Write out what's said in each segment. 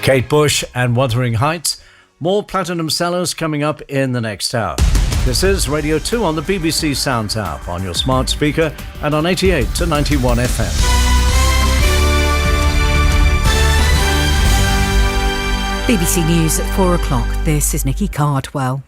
Kate Bush and Wuthering Heights. More platinum sellers coming up in the next hour. This is Radio 2 on the BBC Sounds app, on your smart speaker and on 88 to 91 FM. BBC News at 4 o'clock. This is Nikki Cardwell.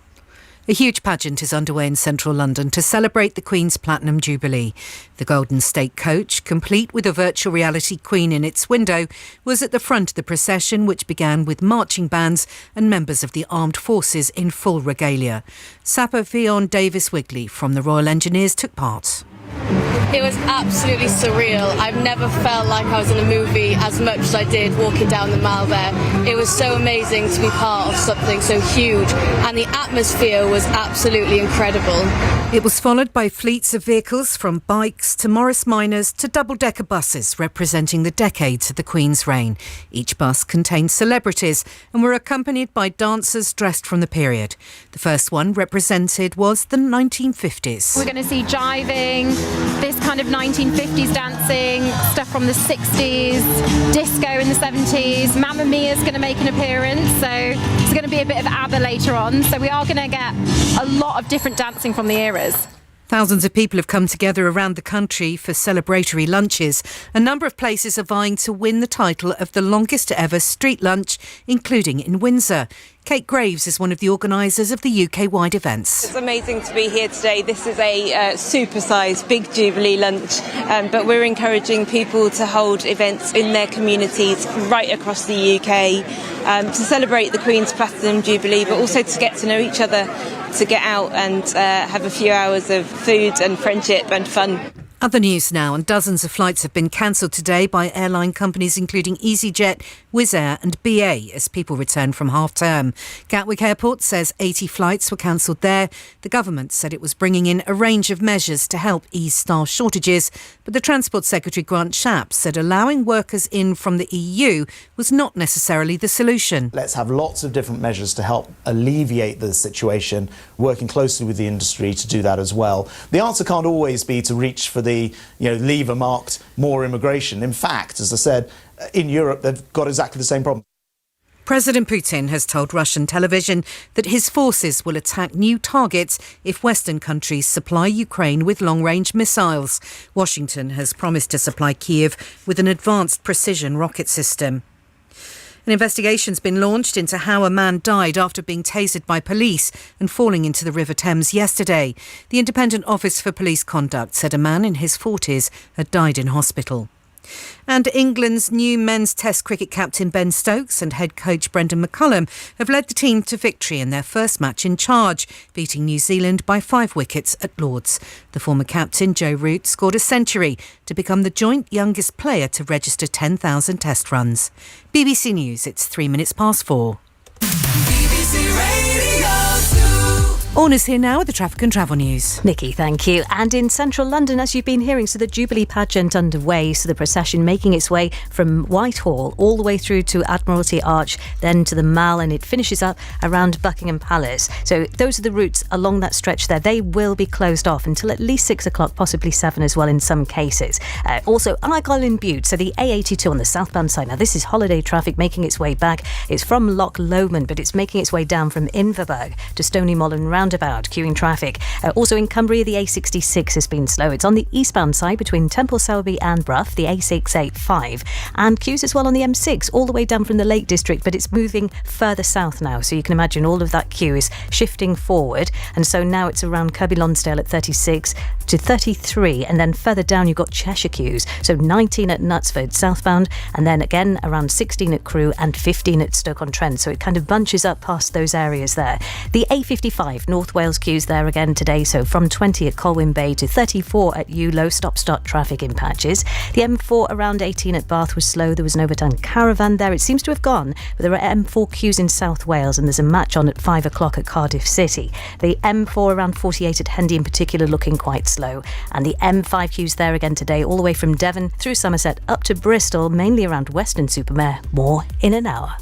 A huge pageant is underway in central London to celebrate the Queen's Platinum Jubilee. The Golden State Coach, complete with a virtual reality Queen in its window, was at the front of the procession, which began with marching bands and members of the armed forces in full regalia. Sapper Fionn Davis-Wigley from the Royal Engineers took part. It was absolutely surreal. I've never felt like I was in a movie as much as I did walking down the Mall there. It was so amazing to be part of something so huge, and the atmosphere was absolutely incredible. It was followed by fleets of vehicles, from bikes to Morris Minors to double-decker buses representing the decades of the Queen's reign. Each bus contained celebrities and were accompanied by dancers dressed from the period. The first one represented was the 1950s. We're going to see jiving, this kind of 1950s dancing, stuff from the 60s, disco in the 70s. Mamma Mia's going to make an appearance, so it's going to be a bit of ABBA later on. So we are going to get a lot of different dancing from the eras. Thousands of people have come together around the country for celebratory lunches. A number of places are vying to win the title of the longest ever street lunch, including in Windsor. Kate Graves is one of the organisers of the UK-wide events. It's amazing to be here today. This is a super-sized big Jubilee lunch, but we're encouraging people to hold events in their communities right across the UK to celebrate the Queen's Platinum Jubilee, but also to get to know each other, to get out and have a few hours of food and friendship and fun. Other news now, and dozens of flights have been cancelled today by airline companies including EasyJet, Wizz Air and BA as people return from half-term. Gatwick Airport says 80 flights were cancelled there. The government said it was bringing in a range of measures to help ease staff shortages, but the Transport Secretary Grant Shapps said allowing workers in from the EU was not necessarily the solution. Let's have lots of different measures to help alleviate the situation, working closely with the industry to do that as well. The answer can't always be to reach for the lever marked more immigration. In fact, as I said, in Europe they've got exactly the same problem. President Putin has told Russian television that his forces will attack new targets if Western countries supply Ukraine with long-range missiles. Washington has promised to supply Kyiv with an advanced precision rocket system. An investigation's been launched into how a man died after being tasered by police and falling into the River Thames yesterday. The Independent Office for Police Conduct said a man in his 40s had died in hospital. And England's new men's Test cricket captain Ben Stokes and head coach Brendan McCullum have led the team to victory in their first match in charge, beating New Zealand by 5 wickets at Lord's. The former captain, Joe Root, scored a century to become the joint youngest player to register 10,000 Test runs. BBC News, it's 4 4. BBC Radio 2. Orna's here now with the traffic and travel news. Nikki, thank you. And in central London, as you've been hearing, so the Jubilee pageant underway, so the procession making its way from Whitehall all the way through to Admiralty Arch, then to the Mall, and it finishes up around Buckingham Palace. So those are the routes along that stretch there. They will be closed off until at least 6 o'clock, possibly 7 as well in some cases. Also, Argyll and Bute, so the A82 on the southbound side. Now, this is holiday traffic making its way back. It's from Loch Lomond, but it's making its way down from Inverberg to Stony Molan roundabout, queuing traffic. Also in Cumbria, the A66 has been slow. It's on the eastbound side between Temple Selby and Brough, the A685, and queues as well on the M6 all the way down from the Lake District, but it's moving further south now, so you can imagine all of that queue is shifting forward, and so now it's around Kirby Lonsdale at 36 to 33, and then further down you've got Cheshire queues, so 19 at Knutsford southbound, and then again around 16 at Crewe and 15 at Stoke-on-Trent, so it kind of bunches up past those areas there. The A55 North Wales queues there again today, so from 20 at Colwyn Bay to 34 at Ew, stop-start traffic in patches. The M4 around 18 at Bath was slow. There was an overturned caravan there. It seems to have gone, but there are M4 queues in South Wales, and there's a match on at 5 o'clock at Cardiff City. The M4 around 48 at Hendy in particular looking quite slow, and the M5 queues there again today, all the way from Devon through Somerset up to Bristol, mainly around Weston-super-Mare. More in an hour.